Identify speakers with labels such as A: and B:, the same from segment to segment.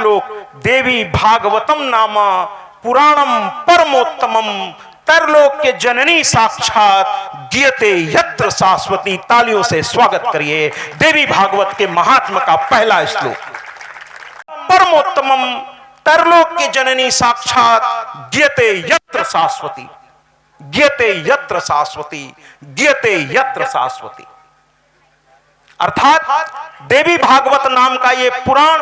A: श्लोक देवी भागवतम नाम पुराणम परमोत्तमम तरलोक के जननी साक्षात गियते यत्र शाश्वती। तालियों से स्वागत करिए देवी भागवत के महात्मा का पहला श्लोक। परमोत्तमम तरलोक के जननी साक्षात गियते यत्र शाश्वती, गियते यत्र शाश्वती, गियते यत्र शाश्वती। अर्थात देवी भागवत नाम का ये पुराण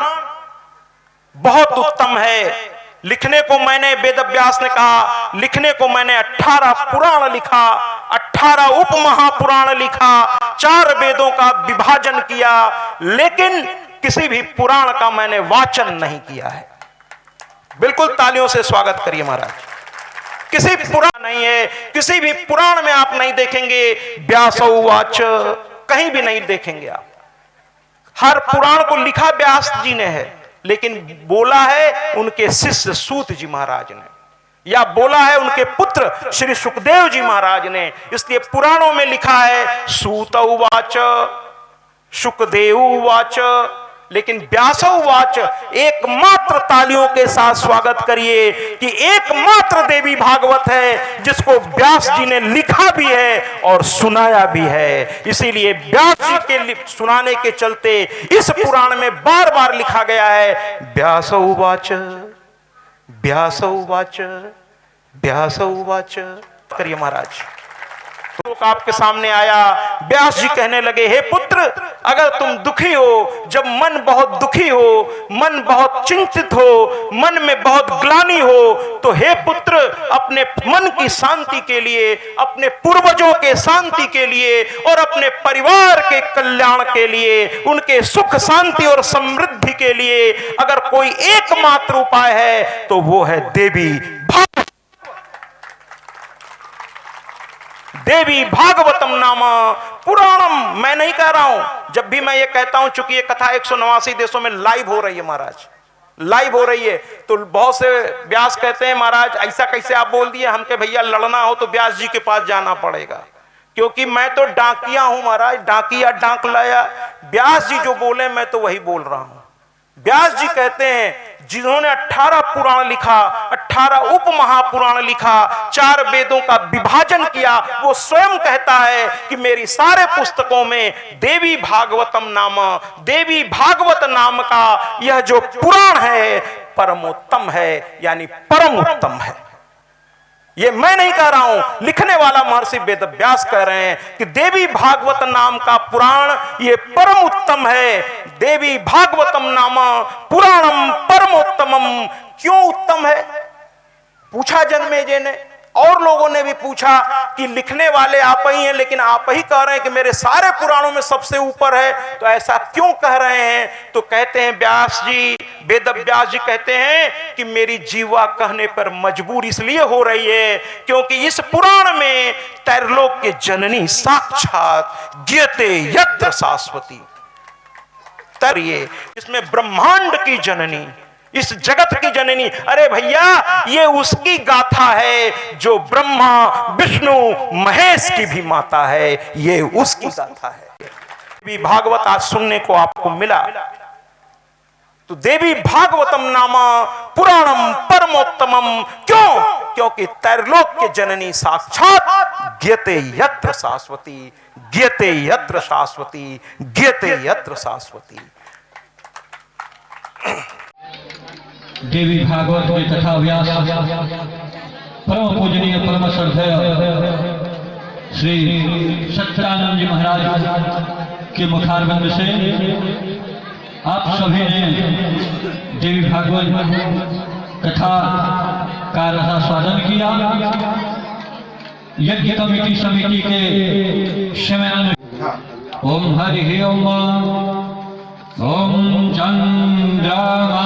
A: बहुत उत्तम है। लिखने को मैंने, वेद व्यास ने कहा, लिखने को मैंने 18 पुराण लिखा, 18 उप महापुराण लिखा, 4 वेदों का विभाजन किया, लेकिन किसी भी पुराण का मैंने वाचन नहीं किया है। बिल्कुल तालियों से स्वागत करिए महाराज। किसी पुराण नहीं है, किसी भी पुराण में आप नहीं देखेंगे व्यास उवाच, कहीं भी नहीं देखेंगे आप। हर पुराण को लिखा व्यास जी ने है, लेकिन बोला है उनके शिष्य सूत जी महाराज ने, या बोला है उनके पुत्र श्री सुखदेव जी महाराज ने। इसलिए पुराणों में लिखा है सूत उवाच, सुखदेव उवाच, लेकिन व्यास उवाच एकमात्र तालियों के साथ स्वागत करिए कि एकमात्र देवी भागवत है जिसको व्यास जी ने लिखा भी है और सुनाया भी है। इसीलिए व्यास जी के सुनाने के चलते इस पुराण में बार बार लिखा गया है व्यास उवाच, व्यास उवाच, व्यास उवाच। करिए महाराज। तो आपके सामने आया, व्यास जी कहने लगे हे पुत्र, अगर तुम दुखी हो, जब मन बहुत दुखी हो, मन बहुत चिंतित हो, मन में बहुत ग्लानि हो, तो हे पुत्र अपने मन की शांति के लिए, अपने पूर्वजों के शांति के लिए और अपने परिवार के कल्याण के लिए, उनके सुख शांति और समृद्धि के लिए अगर कोई एकमात्र उपाय है तो वो है देवी भागवत। देवी भागवतम नाम पुराणम। मैं नहीं कह रहा हूं, जब भी मैं ये कहता हूं, चूंकि ये कथा 189 देशों में लाइव हो रही है महाराज, लाइव हो रही है, तो बहुत से व्यास कहते हैं महाराज ऐसा कैसे आप बोल दिए, हम के भैया लड़ना हो तो व्यास जी के पास जाना पड़ेगा, क्योंकि मैं तो डाकिया हूं महाराज, डाकिया डांक लाया। व्यास जी जो बोले मैं तो वही बोल रहा हूं। व्यास जी कहते हैं जिन्होंने 18 पुराण लिखा, 18 उप महापुराण लिखा, 4 वेदों का विभाजन किया, वो स्वयं कहता है कि मेरी सारे पुस्तकों में देवी भागवतम नाम, देवी भागवत नाम का यह जो पुराण है परमोत्तम है, यानी परम उत्तम है। ये मैं नहीं कह रहा हूं, लिखने वाला महर्षि वेद व्यास कह रहे हैं कि देवी भागवत नाम का पुराण ये परम उत्तम है। देवी भागवतम नाम पुराणम परमोत्तमम। क्यों उत्तम है? पूछा जन्मेजय ने, और लोगों ने भी पूछा कि लिखने वाले आप ही हैं, लेकिन आप ही कह रहे हैं कि मेरे सारे पुराणों में सबसे ऊपर है, तो ऐसा क्यों कह रहे हैं? तो कहते हैं व्यास जी, वेद व्यास जी कहते हैं कि मेरी जीवा कहने पर मजबूर इसलिए हो रही है क्योंकि इस पुराण में त्रैलोक के जननी साक्षात गियते यत्र शाश्वती, तरिए इसमें ब्रह्मांड की जननी, इस जगत की जननी। अरे भैया ये उसकी गाथा है जो ब्रह्मा विष्णु महेश की भी माता है, ये उसकी गाथा है। देवी भागवत आज सुनने को आपको मिला, तो देवी भागवतम नामा पुराणम परमोत्तमम। क्यों? क्योंकि त्रैलोक के जननी साक्षात गियते यत्र शाश्वती, गियते यत्र शाश्वती, गियते यत्र शाश्वती।
B: देवी भागवत की कथा व्यास परम पूजनीय परम श्रद्धेय श्री सच्चिदानंद जी महाराज के मुखारविंद से आप सभी ने देवी भागवत कथा का रसास्वादन किया। यज्ञ कमेटी समिति के समय ओम हरि ओम, ओम चंद्रमा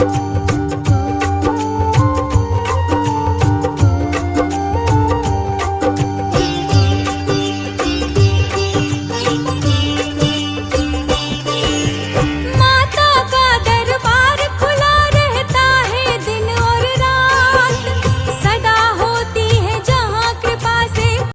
C: है